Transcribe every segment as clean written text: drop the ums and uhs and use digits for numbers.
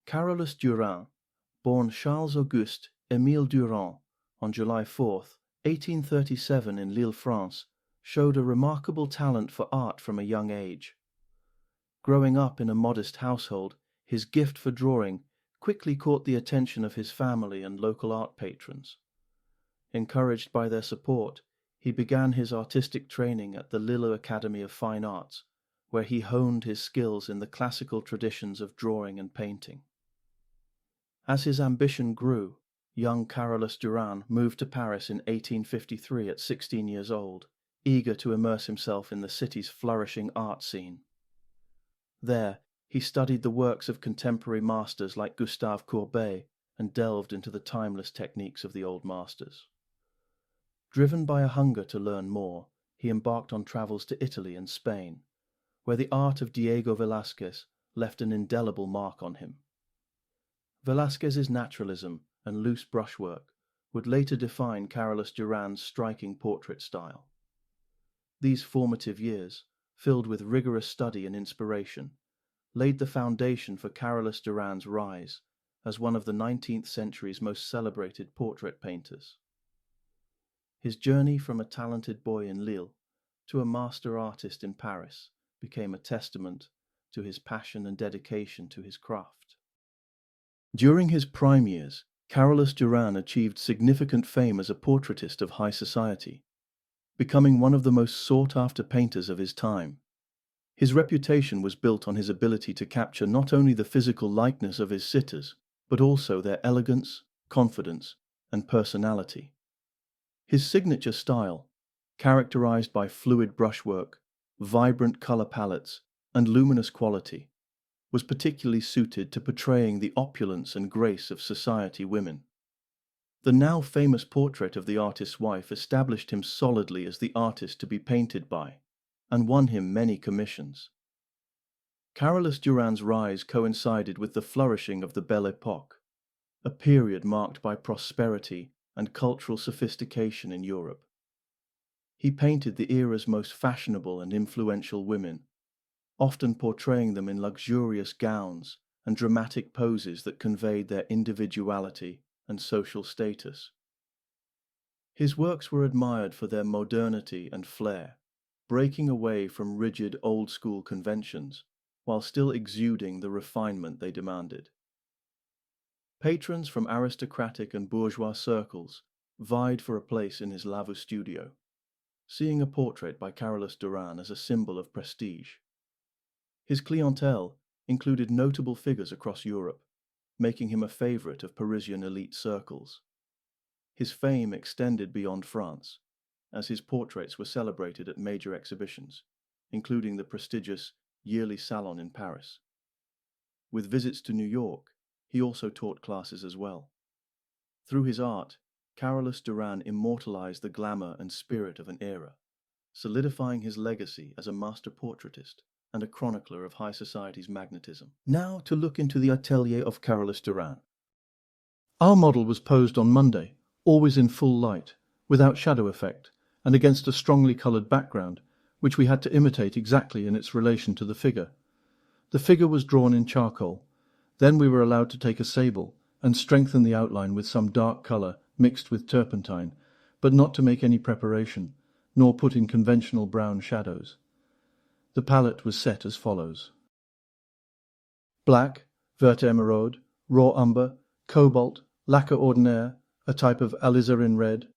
Carolus-Duran, born Charles-Auguste Émile Durand on July 4, 1837 in Lille, France, showed a remarkable talent for art from a young age. Growing up in a modest household, his gift for drawing quickly caught the attention of his family and local art patrons. Encouraged by their support, he began his artistic training at the Lille Academy of Fine Arts, where he honed his skills in the classical traditions of drawing and painting. As his ambition grew, young Carolus-Duran moved to Paris in 1853 at 16 years old, eager to immerse himself in the city's flourishing art scene. There, he studied the works of contemporary masters like Gustave Courbet and delved into the timeless techniques of the old masters. Driven by a hunger to learn more, he embarked on travels to Italy and Spain, where the art of Diego Velázquez left an indelible mark on him. Velázquez's naturalism and loose brushwork would later define Carolus-Duran's striking portrait style. These formative years, filled with rigorous study and inspiration, laid the foundation for Carolus-Duran's rise as one of the 19th century's most celebrated portrait painters. His journey from a talented boy in Lille to a master artist in Paris became a testament to his passion and dedication to his craft. During his prime years, Carolus-Duran achieved significant fame as a portraitist of high society, becoming one of the most sought-after painters of his time. His reputation was built on his ability to capture not only the physical likeness of his sitters, but also their elegance, confidence, and personality. His signature style, characterized by fluid brushwork, vibrant color palettes, and luminous quality, was particularly suited to portraying the opulence and grace of society women. The now famous portrait of the artist's wife established him solidly as the artist to be painted by, and won him many commissions. Carolus-Duran's rise coincided with the flourishing of the Belle Époque, a period marked by prosperity and cultural sophistication in Europe. He painted the era's most fashionable and influential women, often portraying them in luxurious gowns and dramatic poses that conveyed their individuality and social status. His works were admired for their modernity and flair, breaking away from rigid old-school conventions while still exuding the refinement they demanded. Patrons from aristocratic and bourgeois circles vied for a place in his lavish studio, seeing a portrait by Carolus-Duran as a symbol of prestige. His clientele included notable figures across Europe, making him a favorite of Parisian elite circles. His fame extended beyond France, as his portraits were celebrated at major exhibitions, including the prestigious yearly Salon in Paris. With visits to New York, he also taught classes as well. Through his art, Carolus-Duran immortalized the glamour and spirit of an era, solidifying his legacy as a master portraitist and a chronicler of high society's magnetism. Now to look into the atelier of Carolus-Duran. Our model was posed on Monday, always in full light, without shadow effect, and against a strongly coloured background, which we had to imitate exactly in its relation to the figure. The figure was drawn in charcoal. Then we were allowed to take a sable and strengthen the outline with some dark colour mixed with turpentine, but not to make any preparation, nor put in conventional brown shadows. The palette was set as follows: black, vert émeraude, raw umber, cobalt, lacquer ordinaire, a type of alizarin red,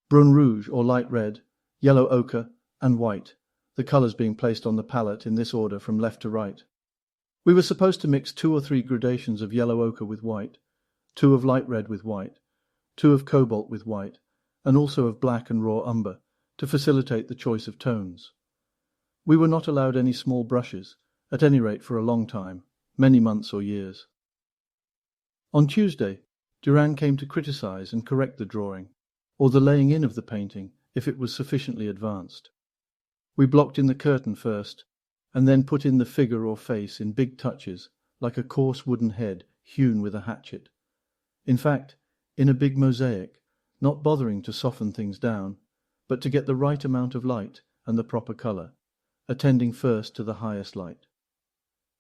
brun rouge or light red, yellow ochre, and white, the colours being placed on the palette in this order from left to right. We were supposed to mix 2 or 3 gradations of yellow ochre with white, 2 of light red with white, 2 of cobalt with white, and also of black and raw umber, to facilitate the choice of tones. We were not allowed any small brushes, at any rate for a long time, many months or years. On Tuesday, Duran came to criticize and correct the drawing, or the laying in of the painting if it was sufficiently advanced. We blocked in the curtain first, and then put in the figure or face in big touches, like a coarse wooden head hewn with a hatchet. In fact, in a big mosaic, not bothering to soften things down, but to get the right amount of light and the proper colour, attending first to the highest light.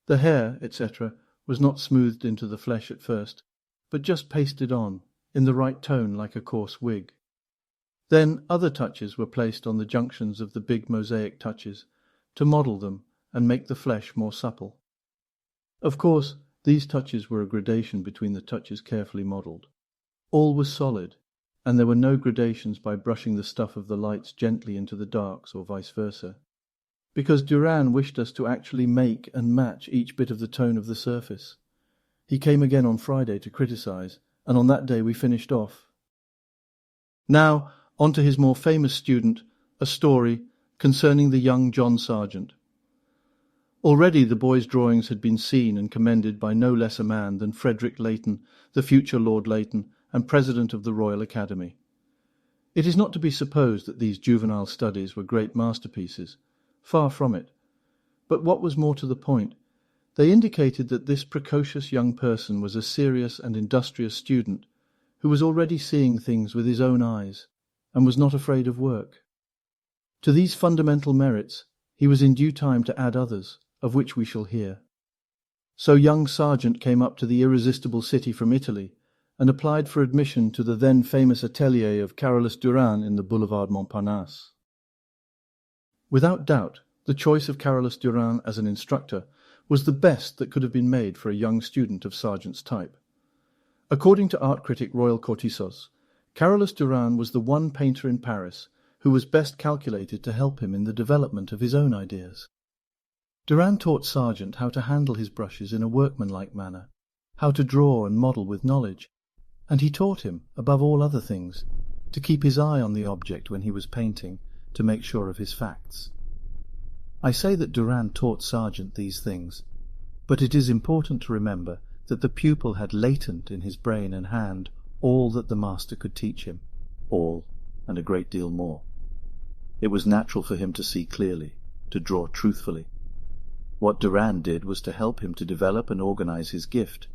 The hair, etc., was not smoothed into the flesh at first, but just pasted on, in the right tone like a coarse wig. Then other touches were placed on the junctions of the big mosaic touches to model them and make the flesh more supple. Of course, these touches were a gradation between the touches carefully modelled. All was solid, and there were no gradations by brushing the stuff of the lights gently into the darks or vice versa, because Duran wished us to actually make and match each bit of the tone of the surface. He came again on Friday to criticize, and on that day we finished off. Now, on to his more famous student, a story concerning the young John Sargent. Already the boy's drawings had been seen and commended by no less a man than Frederick Leighton, the future Lord Leighton, and President of the Royal Academy. It is not to be supposed that these juvenile studies were great masterpieces. Far from it. But what was more to the point, they indicated that this precocious young person was a serious and industrious student who was already seeing things with his own eyes and was not afraid of work. To these fundamental merits he was in due time to add others, of which we shall hear. So young Sargent came up to the irresistible city from Italy and applied for admission to the then famous Atelier of Carolus-Duran in the Boulevard Montparnasse. Without doubt, the choice of Carolus-Duran as an instructor was the best that could have been made for a young student of Sargent's type. According to art critic Royal Cortisos, Carolus-Duran was the one painter in Paris who was best calculated to help him in the development of his own ideas. Duran taught Sargent how to handle his brushes in a workmanlike manner, how to draw and model with knowledge, and he taught him, above all other things, to keep his eye on the object when he was painting, to make sure of his facts. I say that Duran taught Sargent these things, but it is important to remember that the pupil had latent in his brain and hand all that the master could teach him, all and a great deal more. It was natural for him to see clearly, to draw truthfully. What Duran did was to help him to develop and organize his gift,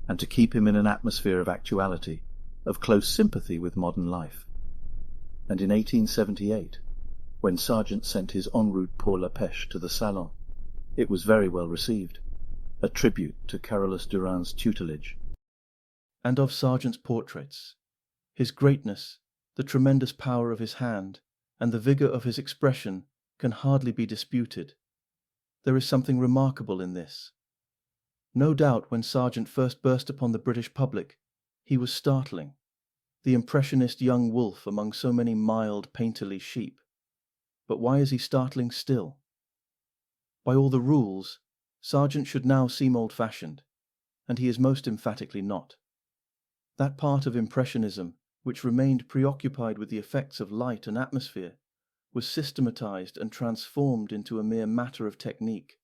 and to keep him in an atmosphere of actuality, of close sympathy with modern life. And in 1878, when Sargent sent his En route pour la pêche to the Salon, it was very well received, a tribute to Carolus-Duran's tutelage. And of Sargent's portraits, his greatness, the tremendous power of his hand, and the vigour of his expression can hardly be disputed. There is something remarkable in this. No doubt when Sargent first burst upon the British public, he was startling, the impressionist young wolf among so many mild, painterly sheep. But why is he startling still? By all the rules, Sargent should now seem old-fashioned, and he is most emphatically not. That part of Impressionism which remained preoccupied with the effects of light and atmosphere was systematized and transformed into a mere matter of technique.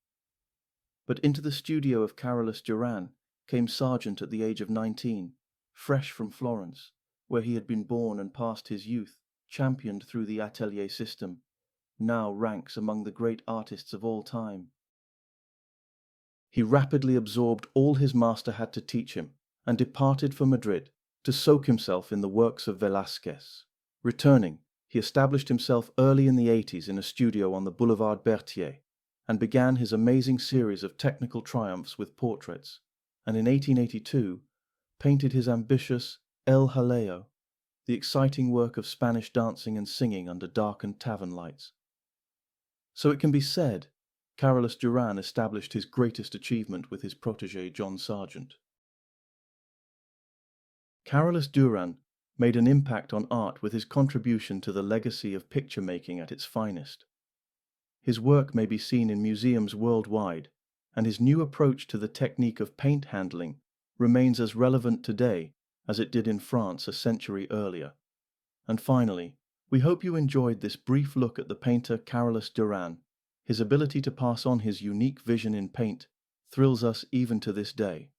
But into the studio of Carolus-Duran came Sargent at the age of 19, fresh from Florence, where he had been born and passed his youth, championed through the Atelier system, now ranks among the great artists of all time. He rapidly absorbed all his master had to teach him, and departed for Madrid to soak himself in the works of Velázquez. Returning, he established himself early in the 80s in a studio on the Boulevard Berthier, and began his amazing series of technical triumphs with portraits, and in 1882 painted his ambitious El Jaleo, the exciting work of Spanish dancing and singing under darkened tavern lights. So it can be said, Carolus-Duran established his greatest achievement with his protégé John Sargent. Carolus-Duran made an impact on art with his contribution to the legacy of picture-making at its finest. His work may be seen in museums worldwide, and his new approach to the technique of paint handling remains as relevant today as it did in France a century earlier. And finally, we hope you enjoyed this brief look at the painter Carolus-Duran. His ability to pass on his unique vision in paint thrills us even to this day.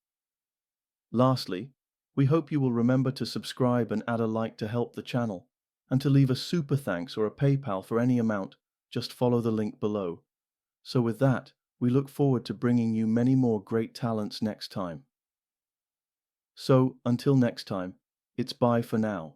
Lastly, we hope you will remember to subscribe and add a like to help the channel, and to leave a super thanks or a PayPal for any amount. Just follow the link below. So with that, we look forward to bringing you many more great talents next time. So, until next time, it's bye for now.